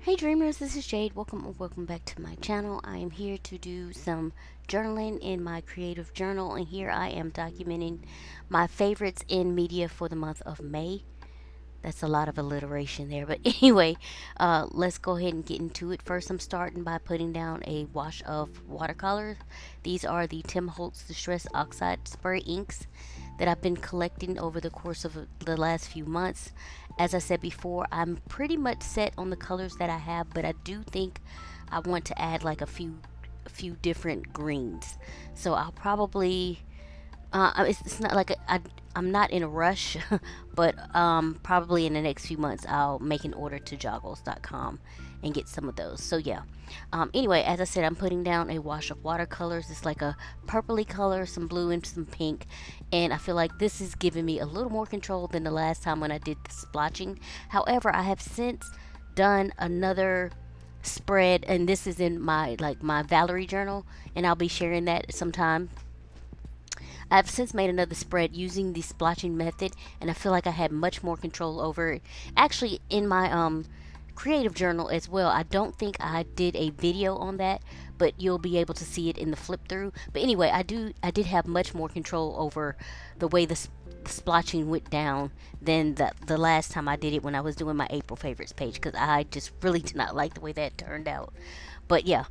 Hey dreamers, this is Jade. Welcome back to my channel. I am here to do some journaling in my creative journal, and here I am documenting my favorites in media for the month of May. That's a lot of alliteration there, but anyway, let's go ahead and get into it. First, I'm starting by putting down a wash of watercolors. These are the Tim Holtz Distress Oxide Spray inks that I've been collecting over the course of the last few months. As I said before, I'm pretty much set on the colors that I have, but I do think I want to add like a few different greens. So I'll probably it's not like I'm not in a rush, but probably in the next few months I'll make an order to joggles.com and get some of those. So yeah. Anyway, as I said, I'm putting down a wash of watercolors. It's like a purpley color, some blue and some pink, and I feel like this is giving me a little more control than the last time when I did the splotching. However, I have since done another spread, and this is in my Valerie journal, and I'll be sharing that sometime. I've since made another spread using the splotching method, and I feel like I had much more control over it. Actually, in my creative journal as well. I don't think I did a video on that, but you'll be able to see it in the flip through. But anyway, I did have much more control over the way the splotching went down than the last time I did it when I was doing my April favorites page, because I just really did not like the way that turned out. But yeah,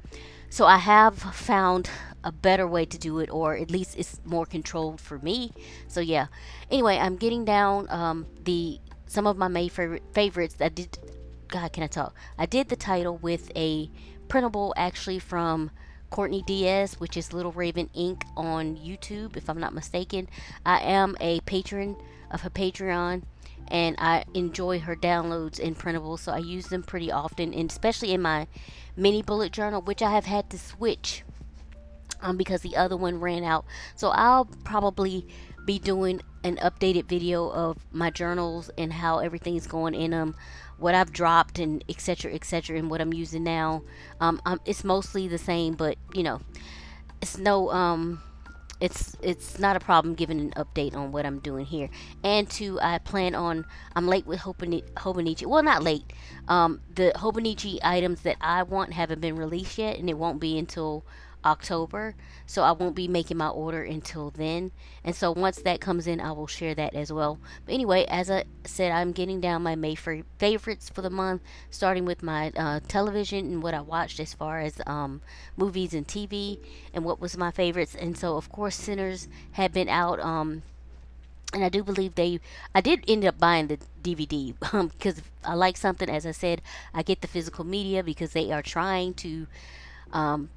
so I have found a better way to do it, or at least it's more controlled for me. So yeah. Anyway, I'm getting down the some of my May favorites. I did. God, can I talk? I did the title with a printable, actually, from Courtney Diaz, which is Little Raven Ink on YouTube, if I'm not mistaken. I am a patron of her Patreon, and I enjoy her downloads in printables, so I use them pretty often, and especially in my mini bullet journal, which I have had to switch because the other one ran out. So I'll probably be doing an updated video of my journals and how everything's going in them, what I've dropped, and etc., and what I'm using now. It's mostly the same, but it's no it's not a problem giving an update on what I'm doing here. And two, I plan on, I'm late with Hobonichi. Well, not late. The Hobonichi items that I want haven't been released yet, and it won't be until October, so I won't be making my order until then. And so once that comes in, I will share that as well. But anyway, as I said, I'm getting down my May favorites for the month, starting with my television and what I watched as far as movies and TV, and what was my favorites. And so of course, Sinners had been out. And I do believe I did end up buying the DVD because if I like something, as I said, I get the physical media because they are trying to um,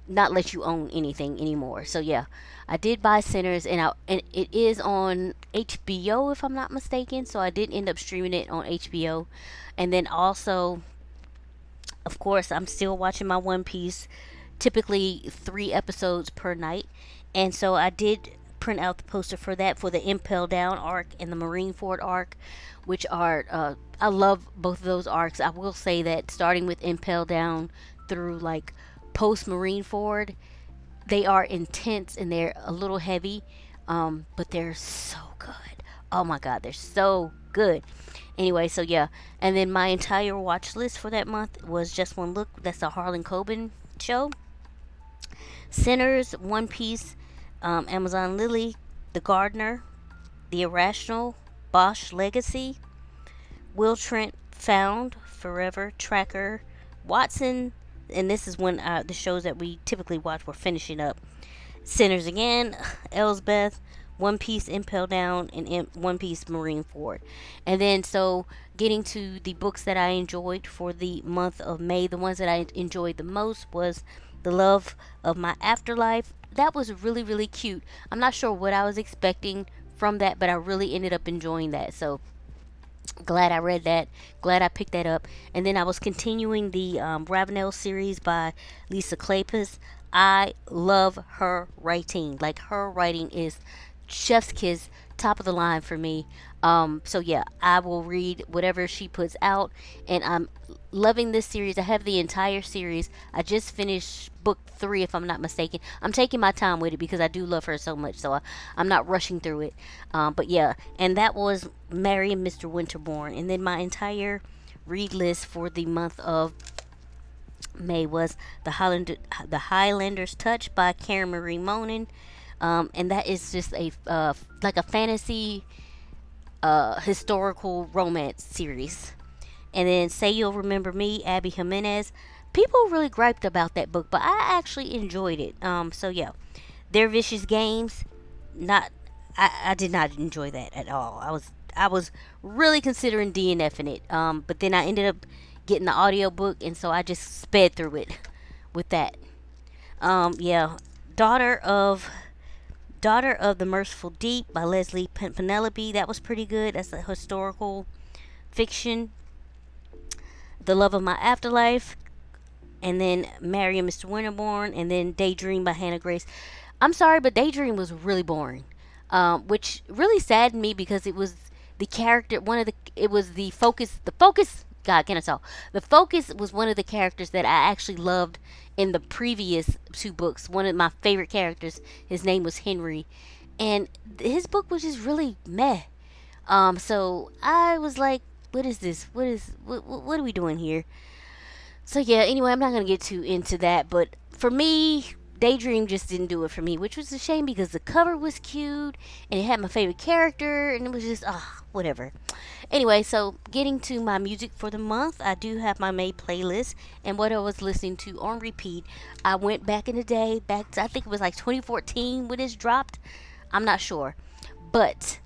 not let you own anything anymore. So yeah, I did buy Sinners, and it is on HBO if I'm not mistaken. So I did end up streaming it on HBO, and then also, of course, I'm still watching my One Piece. Typically 3 episodes per night, and so I did print out the poster for that, for the Impel Down arc and the Marineford arc, which are I love both of those arcs. I will say that starting with Impel Down through like post Marineford, they are intense and they're a little heavy, but they're so good. Oh my god, they're so good. Anyway, so yeah, and then my entire watch list for that month was Just One Look. That's a Harlan Coben show. Sinners, One Piece, Amazon Lily, The Gardener, The Irrational, Bosch Legacy, Will Trent Found, Forever, Tracker, Watson, and this is when the shows that we typically watch were finishing up. Sinners again, Elsbeth, One Piece Impel Down, and One Piece Marineford. And then, so getting to the books that I enjoyed for the month of May, the ones that I enjoyed the most was The Love of My Afterlife. That was really, really cute. I'm not sure what I was expecting from that, but I really ended up enjoying that. So glad I read that. Glad I picked that up. And then I was continuing the Ravenel series by Lisa Kleypas. I love her writing. Like, her writing is chef's kiss, top of the line for me. So yeah, I will read whatever she puts out, and I'm loving this series. I have the entire series. I just finished book 3, if I'm not mistaken. I'm taking my time with it because I do love her so much, so I'm not rushing through it. But yeah, and that was Mary and Mr. Winterbourne, and then my entire read list for the month of May was the Highlander's Touch by Karen Marie Monin, and that is just a like a fantasy historical romance series. And then Say You'll Remember Me, Abby Jimenez. People really griped about that book, but I actually enjoyed it. So yeah, Their Vicious Games. Not, I did not enjoy that at all. I was really considering DNFing it. But then I ended up getting the audiobook, and so I just sped through it with that. Yeah, Daughter of Daughter of the Merciful Deep by Leslie Penelope. That was pretty good. That's a historical fiction. The Love of My Afterlife, and then Marry Mr. Winterborn, and then Daydream by Hannah Grace. I'm sorry, but Daydream was really boring, which really saddened me because it was the character, it was the focus. God, can I talk? The focus was one of the characters that I actually loved in the previous two books. One of my favorite characters, his name was Henry, and his book was just really meh. So I was like, what is this? What are we doing here? So yeah, anyway, I'm not gonna get too into that, but for me, Daydream just didn't do it for me, which was a shame because the cover was cute and it had my favorite character, and it was just whatever. Anyway, so getting to my music for the month, I do have my May playlist and what I was listening to on repeat. I went back in the day, back to, I think it was like 2014 when it's dropped. I'm not sure, but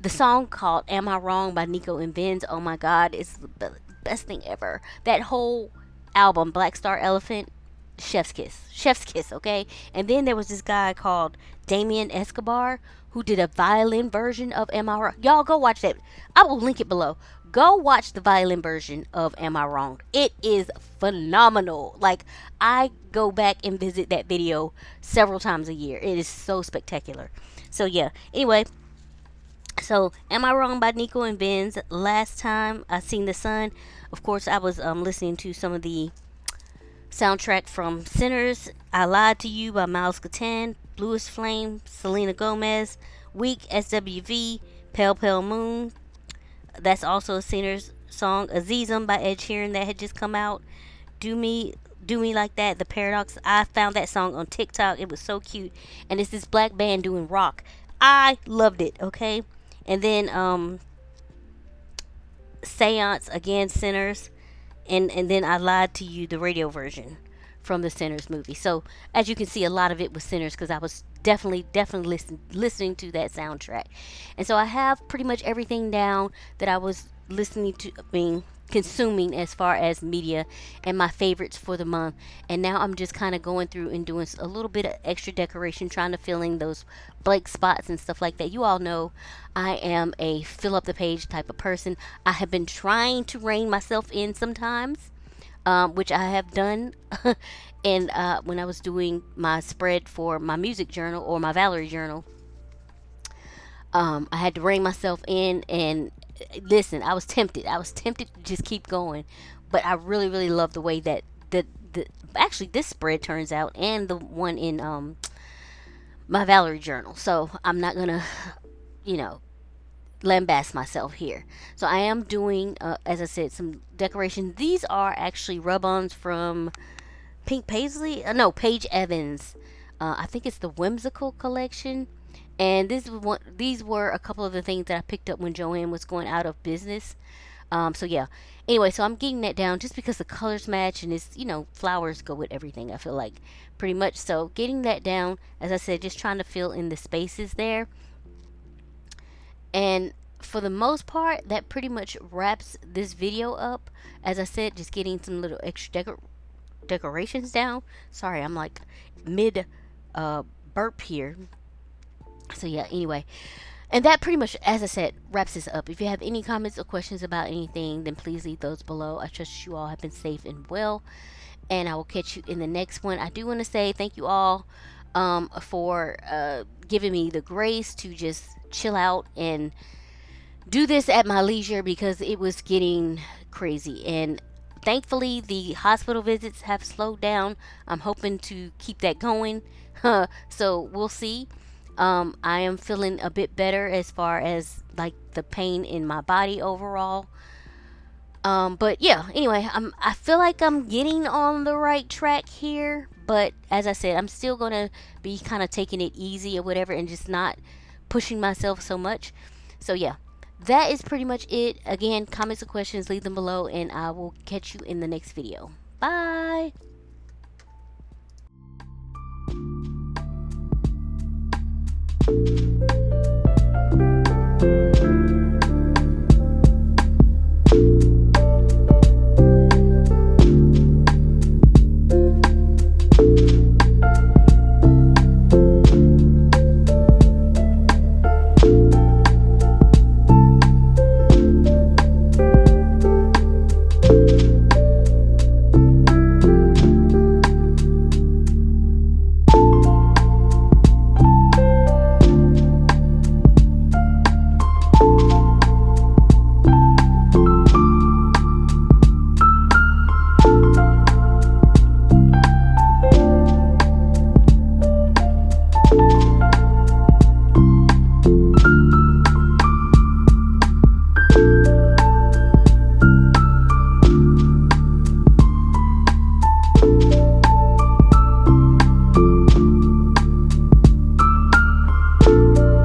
the song called "Am I Wrong" by Nico and Benz. Oh my God, it's the best thing ever. That whole album, Black Star Elephant, chef's kiss, chef's kiss. Okay, and then there was this guy called Damien Escobar who did a violin version of "Am I Wrong." Y'all go watch that. I will link it below. Go watch the violin version of "Am I Wrong." It is phenomenal. Like, I go back and visit that video several times a year. It is so spectacular. So yeah. Anyway, so, Am I Wrong by Nico and Benz. Last time I seen the sun, of course, I was listening to some of the soundtrack from Sinners. I Lied to You by Miles Katan, Bluest Flame, Selena Gomez, Weak, SWV, Pale Pale Moon. That's also a Sinners song. Azizum by Ed Sheeran that had just come out. Do Me Do Me Like That, The Paradox. I found that song on TikTok. It was so cute. And it's this black band doing rock. I loved it, okay? And then Seance, again, Sinners, and then I Lied to You, the radio version from the Sinners movie. So as you can see, a lot of it was Sinners because I was definitely listening to that soundtrack. And so I have pretty much everything down that I was listening to, I mean, consuming as far as media and my favorites for the month. And now I'm just kind of going through and doing a little bit of extra decoration, trying to fill in those blank spots and stuff like that. You all know I am a fill up the page type of person. I have been trying to rein myself in sometimes, which I have done. And when I was doing my spread for my music journal or my Valerie journal, I had to rein myself in and listen. I was tempted. I was tempted to just keep going, but I really love the way that the actually this spread turns out, and the one in my Valerie journal. So I'm not gonna, you know, lambast myself here. So I am doing, as I said, some decoration. These are actually rub-ons from Pink Paisley. No, Paige Evans. I think it's the Whimsical collection. And these were a couple of the things that I picked up when Joanne was going out of business. So yeah. Anyway, so I'm getting that down just because the colors match and it's, flowers go with everything, I feel like, pretty much. So getting that down, as I said, just trying to fill in the spaces there. And for the most part, that pretty much wraps this video up. As I said, just getting some little extra decorations down. Sorry, I'm like mid burp here. So yeah, anyway. And that pretty much, as I said, wraps this up. If you have any comments or questions about anything, then please leave those below. I trust you all have been safe and well. And I will catch you in the next one. I do want to say thank you all for giving me the grace to just chill out and do this at my leisure because it was getting crazy. And thankfully, the hospital visits have slowed down. I'm hoping to keep that going. So we'll see. I am feeling a bit better as far as like the pain in my body overall. But yeah, anyway, I feel like I'm getting on the right track here, but as I said, I'm still gonna be kind of taking it easy or whatever and just not pushing myself so much. So yeah, that is pretty much it. Again, comments or questions, leave them below, and I will catch you in the next video. Bye.